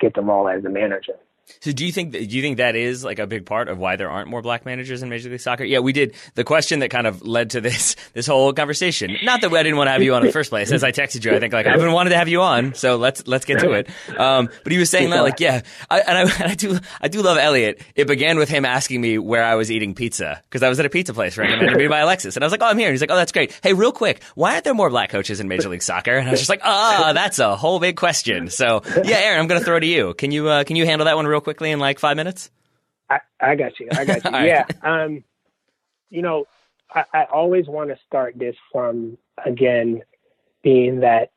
get them all as a manager? So do you think that is like a big part of why there aren't more black managers in Major League Soccer? Yeah, we did the question that kind of led to this whole conversation. Not that I didn't want to have you on in the first place. As I texted you, I think like I've been wanting to have you on, so let's get to it. But he was saying that like I do love Elliot. It began with him asking me where I was eating pizza because I was at a pizza place recommended to me by Alexis, and I was like, oh, I'm here. And he's like, oh, that's great. Hey, real quick, why aren't there more black coaches in Major League Soccer? And I was just like, that's a whole big question. So yeah, Aaron, I'm going to throw it to you. Can you handle that one real quickly in like 5 minutes? I got you. Right. Yeah. I always want to start this from, again, being that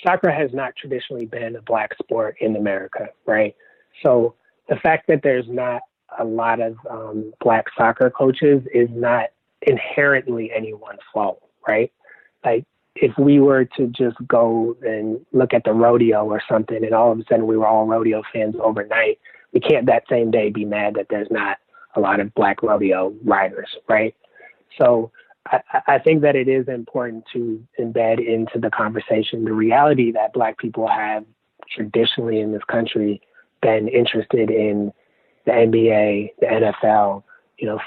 soccer has not traditionally been a black sport in America, right? So the fact that there's not a lot of black soccer coaches is not inherently anyone's fault, right? Like if we were to just go and look at the rodeo or something and all of a sudden we were all rodeo fans overnight, we can't that same day be mad that there's not a lot of black rodeo riders, right? So I think that it is important to embed into the conversation the reality that black people have traditionally in this country been interested in the NBA, the NFL,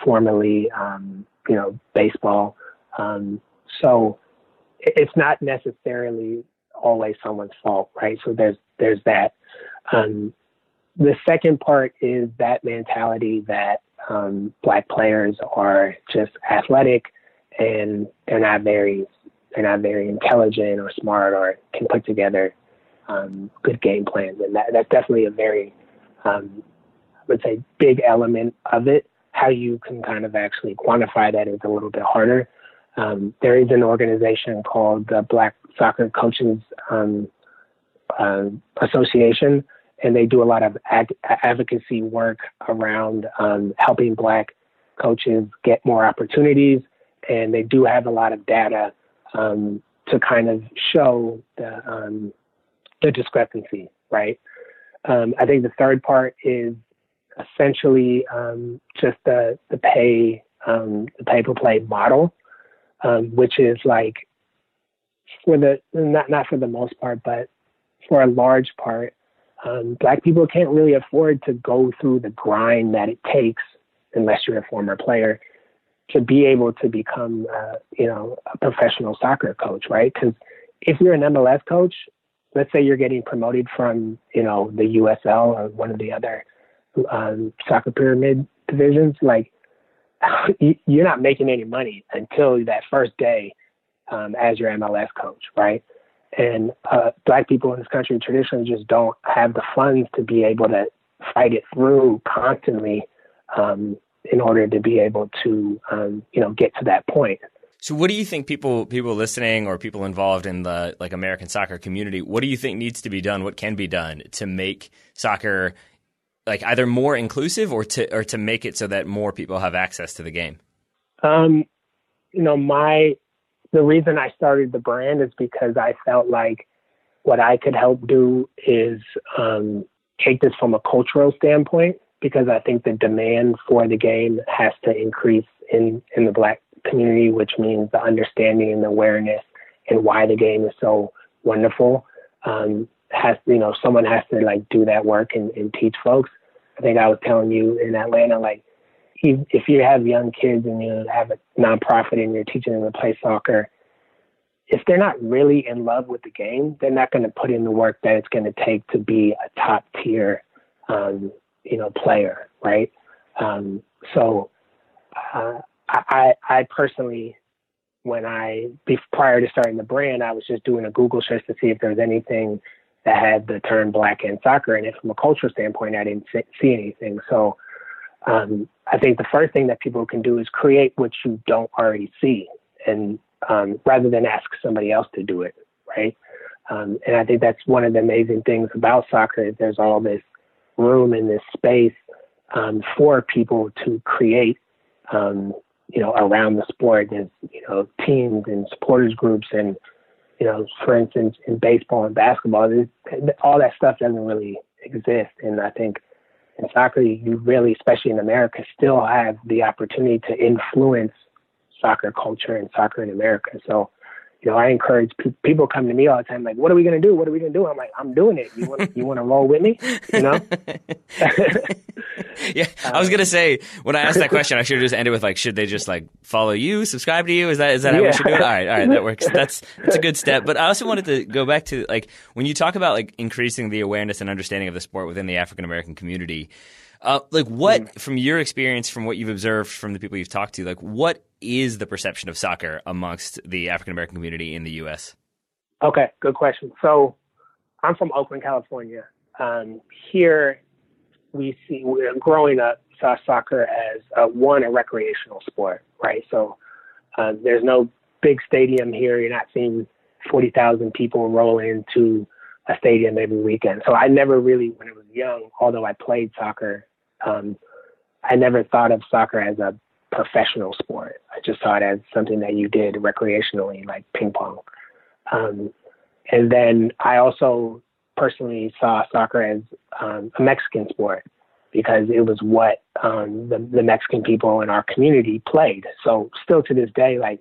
formerly, baseball. So it's not necessarily always someone's fault, right? So there's that. The second part is that mentality that black players are just athletic and they're not very intelligent or smart or can put together good game plans. And that's definitely a very, I would say, big element of it. How you can kind of actually quantify that is a little bit harder. There is an organization called the Black Soccer Coaches Association, and they do a lot of advocacy work around helping black coaches get more opportunities. And they do have a lot of data to kind of show the discrepancy, right? I think the third part is essentially just the pay-per-play model, which is like not for the most part, but for a large part, black people can't really afford to go through the grind that it takes, unless you're a former player, to be able to become, a professional soccer coach, right? Because if you're an MLS coach, let's say you're getting promoted from, the USL or one of the other soccer pyramid divisions, like you're not making any money until that first day as your MLS coach, right? And Black people in this country traditionally just don't have the funds to be able to fight it through constantly in order to be able to, get to that point. So what do you think people listening or people involved in the like American soccer community, what do you think needs to be done? What can be done to make soccer like either more inclusive or to make it so that more people have access to the game? The reason I started the brand is because I felt like what I could help do is take this from a cultural standpoint, because I think the demand for the game has to increase in the Black community, which means the understanding and the awareness and why the game is so wonderful someone has to like do that work and teach folks. I think I was telling you in Atlanta, like if you have young kids and you have a nonprofit and you're teaching them to play soccer, if they're not really in love with the game, they're not going to put in the work that it's going to take to be a top tier, player. Right. I personally, prior to starting the brand, I was just doing a Google search to see if there was anything that had the term Black in soccer. And from a cultural standpoint, I didn't see anything. So I think the first thing that people can do is create what you don't already see, and rather than ask somebody else to do it, right? And I think that's one of the amazing things about soccer is there's all this room and this space for people to create, around the sport. There's, teams and supporters groups and, for instance, in baseball and basketball, all that stuff doesn't really exist. And I think in soccer, you really, especially in America, still have the opportunity to influence soccer culture and soccer in America. So, I encourage people come to me all the time, like, what are we going to do? What are we going to do? I'm like, I'm doing it. You want to roll with me? Yeah. I was going to say, when I asked that question, I should have just ended with like, should they just like follow you, subscribe to you? Is that how we should do it? All right. That works. That's a good step. But I also wanted to go back to like, when you talk about like increasing the awareness and understanding of the sport within the African-American community, from your experience, from what you've observed from the people you've talked to, like what is the perception of soccer amongst the African-American community in the U.S.? Okay, good question. So I'm from Oakland, California. Here we're growing up, saw soccer as a recreational sport, right? So there's no big stadium here. You're not seeing 40,000 people roll into a stadium every weekend. So I never really, when I was young, although I played soccer, I never thought of soccer as a professional sport. I just saw it as something that you did recreationally, like ping pong. And then I also personally saw soccer as a Mexican sport because it was what the Mexican people in our community played. So still to this day, like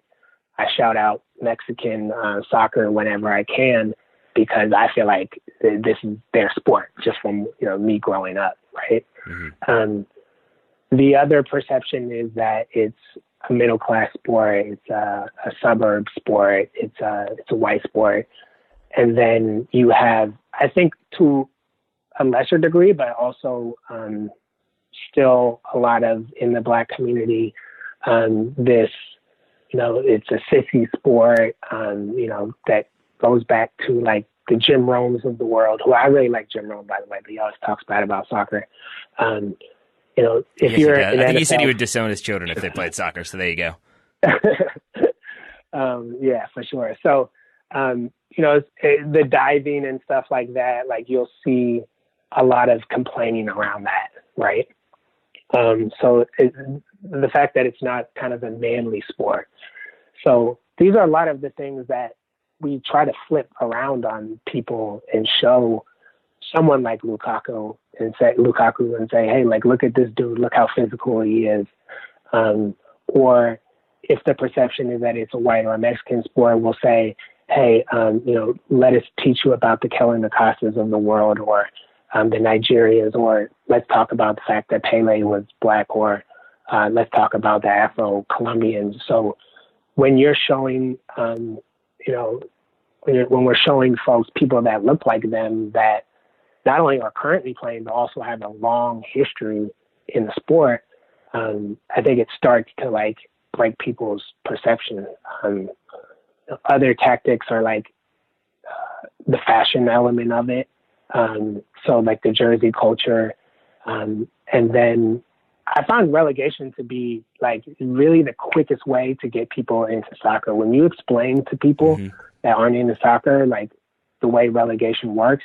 I shout out Mexican soccer whenever I can because I feel like this is their sport just from me growing up, right? Mm-hmm. The other perception is that it's a middle class sport, it's a suburb sport, it's a white sport, and then you have, I think, to a lesser degree, but also still a lot of in the Black community, this, it's a sissy sport, that goes back to like the Jim Romes of the world, who I really like Jim Rome, by the way, but he always talks bad about soccer. If you're, I think he said he would disown his children if they played soccer. So there you go. Yeah, for sure. So, the diving and stuff like that, like you'll see a lot of complaining around that, right? So the fact that it's not kind of a manly sport. So these are a lot of the things that we try to flip around on people and show someone like Lukaku and say, hey, like, look at this dude, look how physical he is. Or if the perception is that it's a white or a Mexican sport, we'll say, hey, let us teach you about the Kellen Acostas of the world, or the Nigerians, or let's talk about the fact that Pele was Black, or let's talk about the Afro-Colombians. So when you're showing, when we're showing folks people that look like them, that not only are currently playing, but also have a long history in the sport, I think it starts to like break people's perception. Other tactics are like the fashion element of it. So like the jersey culture. And then I found relegation to be like really the quickest way to get people into soccer. When you explain to people that aren't into soccer, like the way relegation works,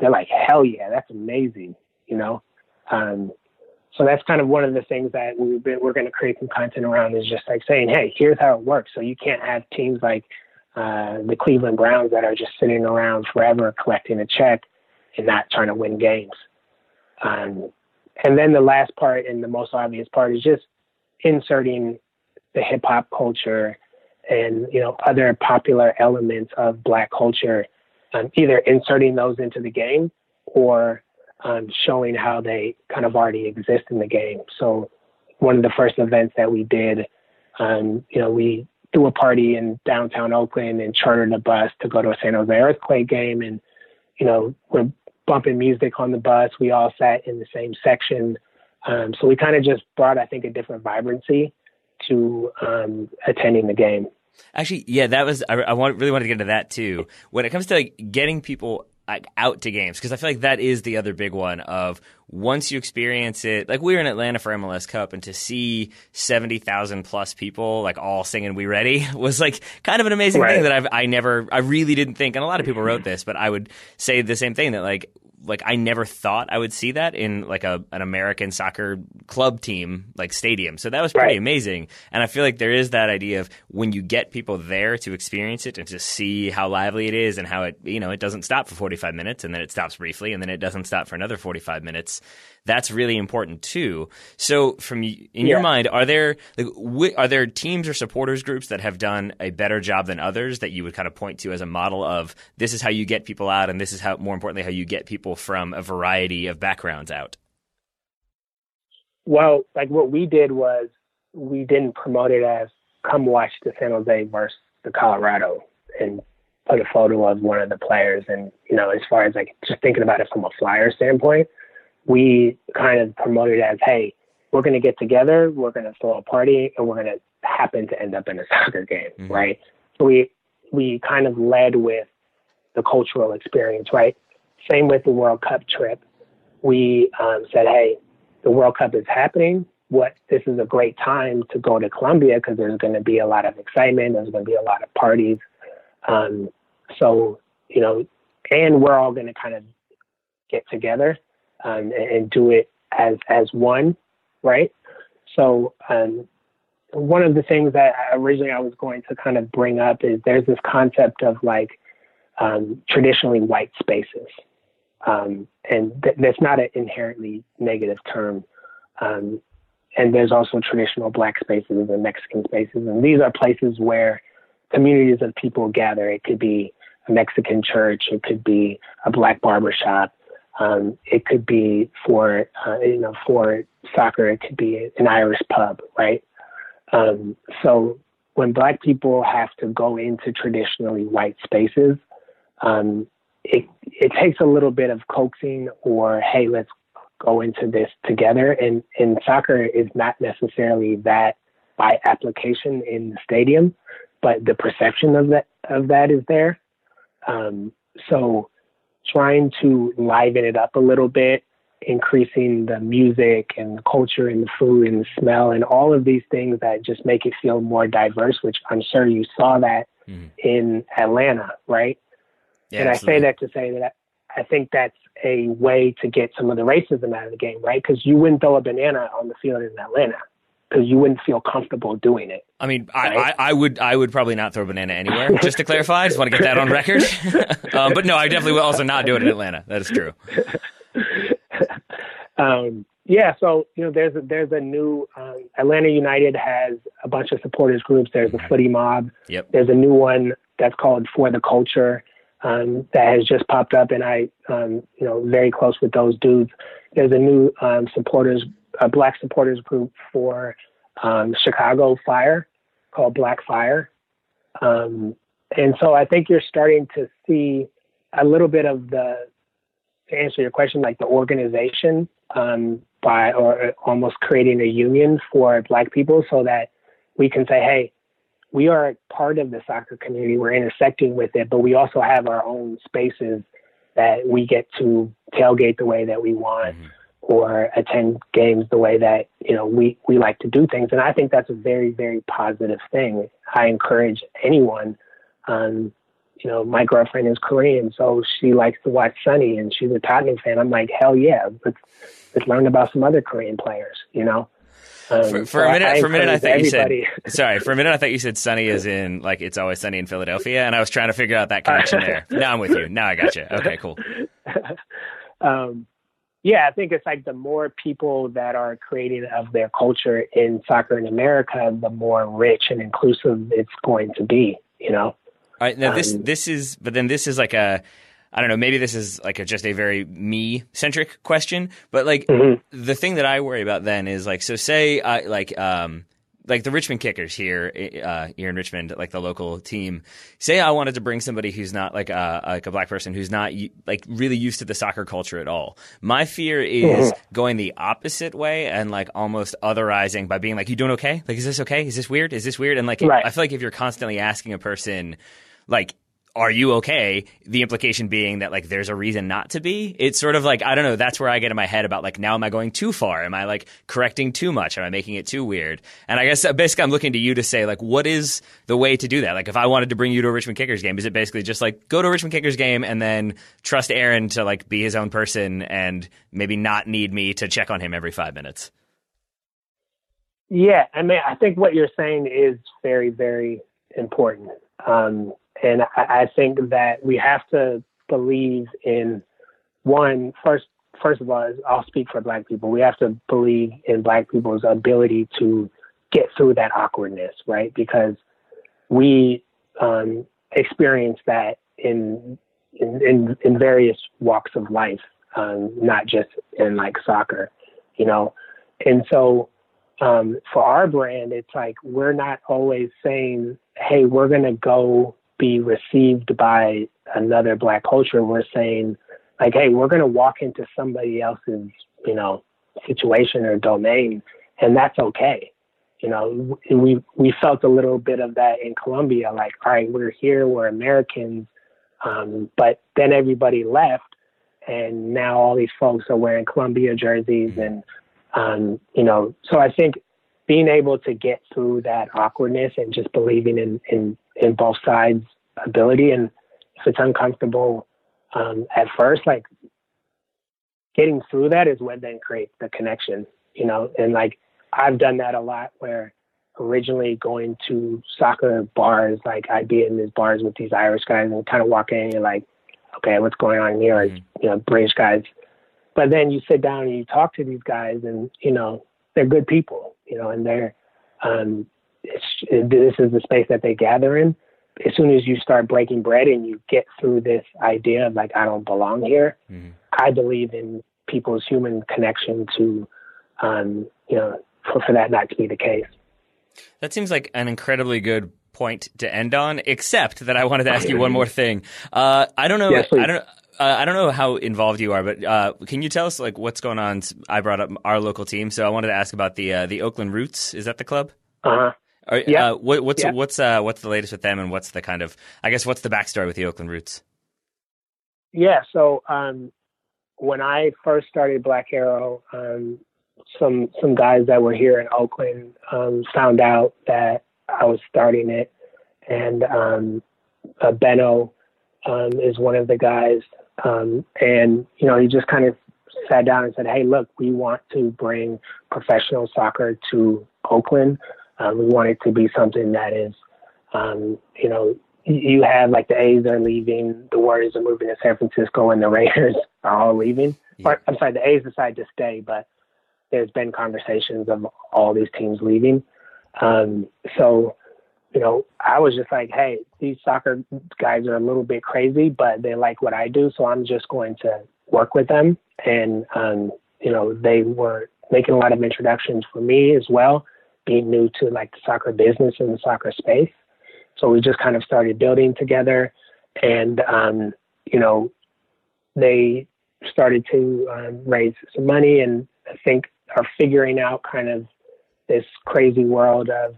they're like, hell yeah, that's amazing, you know? So that's kind of one of the things that we're going to create some content around, is just like saying, hey, here's how it works. So you can't have teams like the Cleveland Browns that are just sitting around forever collecting a check and not trying to win games. And then the last part, and the most obvious part, is just inserting the hip hop culture and, you know, other popular elements of Black culture, either inserting those into the game or showing how they kind of already exist in the game. So one of the first events that we did, you know, we threw a party in downtown Oakland and chartered a bus to go to a San Jose Earthquake game. And, you know, we're bumping music on the bus. We all sat in the same section. So we kind of just brought, I think, a different vibrancy to attending the game. Actually, yeah, that was, really wanted to get into that too. When it comes to like getting people out to games, because I feel like that is the other big one of once you experience it, like we were in Atlanta for MLS Cup, and to see 70,000 plus people like all singing "We Ready" was like kind of an amazing thing that I really didn't think, and a lot of people wrote this, but I would say the same thing, that like I never thought I would see that in like an American soccer club team like stadium. So that was pretty amazing. And I feel like there is that idea of when you get people there to experience it and to see how lively it is and how it, you know, it doesn't stop for 45 minutes and then it stops briefly and then it doesn't stop for another 45 minutes. That's really important too. So in your mind, are there teams or supporters groups that have done a better job than others that you would kind of point to as a model of this is how you get people out, and this is how, more importantly, how you get people from a variety of backgrounds out? Well, like what we did was we didn't promote it as come watch the San Jose versus the Colorado and put a photo of one of the players. And, you know, as far as like just thinking about it from a flyer standpoint, we kind of promoted it as, hey, we're going to get together, we're going to throw a party, and we're going to happen to end up in a soccer game, right? So we kind of led with the cultural experience, right? Same with the World Cup trip. We said, hey, the World Cup is happening. This is a great time to go to Colombia because there's going to be a lot of excitement. There's going to be a lot of parties. So, you know, and we're all going to kind of get together and do it as one, right? So one of the things that originally I was going to kind of bring up is there's this concept of like traditionally white spaces. And that's not an inherently negative term. And there's also traditional Black spaces and Mexican spaces. And these are places where communities of people gather. It could be a Mexican church. It could be a Black barbershop. It could be for soccer, it could be an Irish pub, right? So when Black people have to go into traditionally white spaces, it takes a little bit of coaxing or, hey, let's go into this together. And soccer is not necessarily that by application in the stadium, but the perception of that is there. So trying to liven it up a little bit, increasing the music and the culture and the food and the smell and all of these things that just make it feel more diverse, which I'm sure you saw that in Atlanta, right? Yeah, and absolutely. I say that to say that I think that's a way to get some of the racism out of the game, right? Because you wouldn't throw a banana on the field in Atlanta because you wouldn't feel comfortable doing it. I mean, right? I would probably not throw a banana anywhere, just to clarify. I just want to get that on record. But no, I definitely will also not do it in Atlanta. That is true. Yeah, so, you know, there's a new Atlanta United has a bunch of supporters groups. There's a footy mob. Yep. There's a new one that's called For the Culture that has just popped up, and I, very close with those dudes. There's a new Black supporters group for Chicago Fire called Black Fire. And so I think you're starting to see a little bit of the to answer your question, like the organization, by or almost creating a union for Black people so that we can say, hey, we are part of the soccer community. We're intersecting with it, but we also have our own spaces that we get to tailgate the way that we want or attend games the way that, we like to do things. And I think that's a very, very positive thing. I encourage anyone, my girlfriend is Korean, so she likes to watch Sunny and she's a Tottenham fan. I'm like, hell yeah, let's learn about some other Korean players, For a minute, I thought you said. Sorry, for a minute, I thought you said "sunny" as in like it's always sunny in Philadelphia, and I was trying to figure out that connection there. Now I'm with you. Now I got you. Okay, cool. Yeah, I think it's like the more people that are creating of their culture in soccer in America, the more rich and inclusive it's going to be. All right. Now this is like a. I don't know, maybe this is like just a very me-centric question, but like the thing that I worry about then is like, so say like the Richmond Kickers here in Richmond, like the local team, say I wanted to bring somebody who's not like a Black person who's not like really used to the soccer culture at all. My fear is going the opposite way and like almost otherizing by being like, you doing okay? Like, is this okay? Is this weird? Is this weird? And like, I feel like if you're constantly asking a person like, are you okay? The implication being that like there's a reason not to be. It's sort of like, I don't know, that's where I get in my head about like, now am I going too far? Am I like correcting too much? Am I making it too weird? And I guess basically I'm looking to you to say like, what is the way to do that? Like if I wanted to bring you to a Richmond Kickers game, is it basically just like go to a Richmond Kickers game and then trust Aaron to like be his own person and maybe not need me to check on him every 5 minutes? Yeah. I mean, I think what you're saying is very, very important. And I think that we have to believe in first of all, I'll speak for Black people. We have to believe in Black people's ability to get through that awkwardness, right? Because we experience that in various walks of life, not just in like soccer, And so for our brand, it's like we're not always saying, hey, we're going to go be received by another Black culture. We're saying like, hey, we're going to walk into somebody else's, situation or domain, and that's okay. We felt a little bit of that in Colombia, like, all right, we're here, we're Americans. But then everybody left and now all these folks are wearing Colombia jerseys and, so I think being able to get through that awkwardness and just believing in both sides' ability. And if it's uncomfortable at first, like getting through that is what then creates the connection, and like I've done that a lot where originally going to soccer bars, like I'd be in these bars with these Irish guys and kind of walk in and you're like, okay, what's going on here? British guys. But then you sit down and you talk to these guys and, they're good people, and they're, this is the space that they gather in. As soon as you start breaking bread and you get through this idea of like, I don't belong here, I believe in people's human connection to, for that not to be the case. That seems like an incredibly good point to end on, except that I wanted to ask you one more thing. I don't know. Yes, I don't know how involved you are, but can you tell us like what's going on? I brought up our local team, so I wanted to ask about the Oakland Roots. Is that the club? Yeah. What's the latest with them, and what's the kind of, I guess, what's the backstory with the Oakland Roots? Yeah. So when I first started Black Arrow, some guys that were here in Oakland found out that I was starting it, and Benno is one of the guys. And, he just kind of sat down and said, hey, look, we want to bring professional soccer to Oakland. We want it to be something that is, you have like the A's are leaving, the Warriors are moving to San Francisco, and the Raiders are all leaving. Yeah. Or, I'm sorry, the A's decided to stay, but there's been conversations of all these teams leaving. So, I was just like, hey, these soccer guys are a little bit crazy, but they like what I do, so I'm just going to work with them. And, they were making a lot of introductions for me as well, being new to like the soccer business and the soccer space. So we just kind of started building together, and, they started to raise some money, and I think are figuring out kind of this crazy world of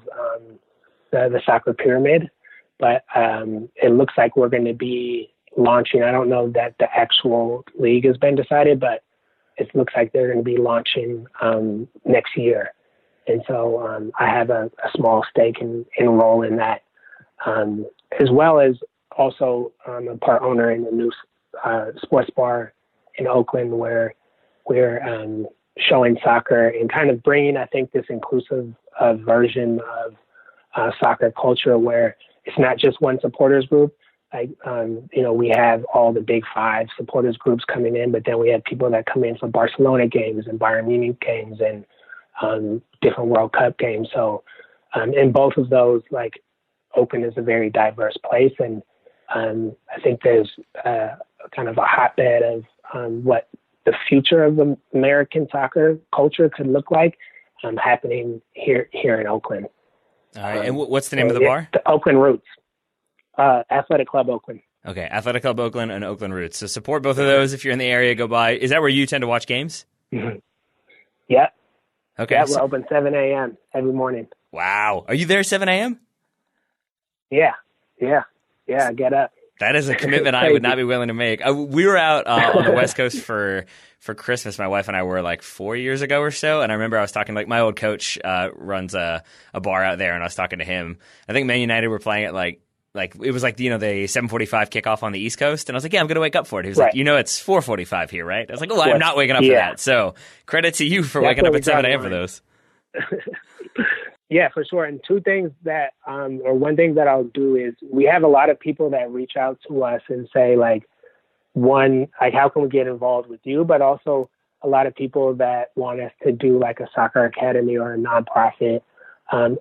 the soccer pyramid. But it looks like we're going to be launching. I don't know that the actual league has been decided, but it looks like they're going to be launching next year. And so I have a small stake and role in that, as well as also I'm a part owner in a new sports bar in Oakland where we're showing soccer and kind of bringing, I think, this inclusive version of soccer culture where it's not just one supporters group. Like, we have all the big five supporters groups coming in, but then we have people that come in for Barcelona games and Bayern Munich games and different World Cup games. So in both of those, like, Oakland is a very diverse place. And I think there's kind of a hotbed of what the future of American soccer culture could look like happening here in Oakland. All right. And what's the name of the bar? The Oakland Roots. Athletic Club Oakland. Okay, Athletic Club Oakland and Oakland Roots. So support both of those if you're in the area. Go by. Is that where you tend to watch games? Mm-hmm. Yeah. Okay. Yeah, we're open 7 a.m. every morning. Wow. Are you there 7 a.m.? Yeah. I get up. That is a commitment I would not be willing to make. We were out on the West Coast for Christmas. My wife and I were like 4 years ago or so. And I remember I was talking, like, my old coach runs a bar out there, and I was talking to him. I think Man United were playing at like it was like, the 7:45 kickoff on the East Coast. And I was like, yeah, I'm going to wake up for it. He was like, it's 4:45 here, right? I was like, oh, I'm not waking up for that. So credit to you for waking up at 7 a.m. for those. Yeah, for sure. And two things that, or one thing that I'll do is we have a lot of people that reach out to us and say, like, one, like, how can we get involved with you? But also a lot of people that want us to do like a soccer academy or a nonprofit,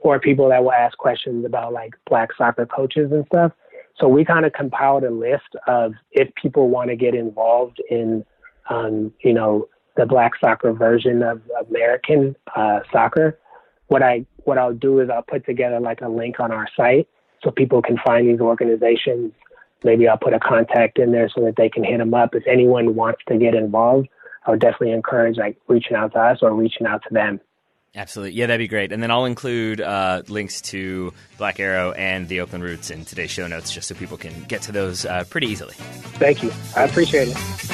or people that will ask questions about like Black soccer coaches and stuff. So we kind of compiled a list of if people want to get involved in, the Black soccer version of American soccer. What I'll do is I'll put together like a link on our site so people can find these organizations. Maybe I'll put a contact in there so that they can hit them up. If anyone wants to get involved, I would definitely encourage like reaching out to us or reaching out to them. Absolutely. Yeah, that'd be great. And then I'll include links to Black Arrow and the Oakland Roots in today's show notes just so people can get to those pretty easily. Thank you. I appreciate it.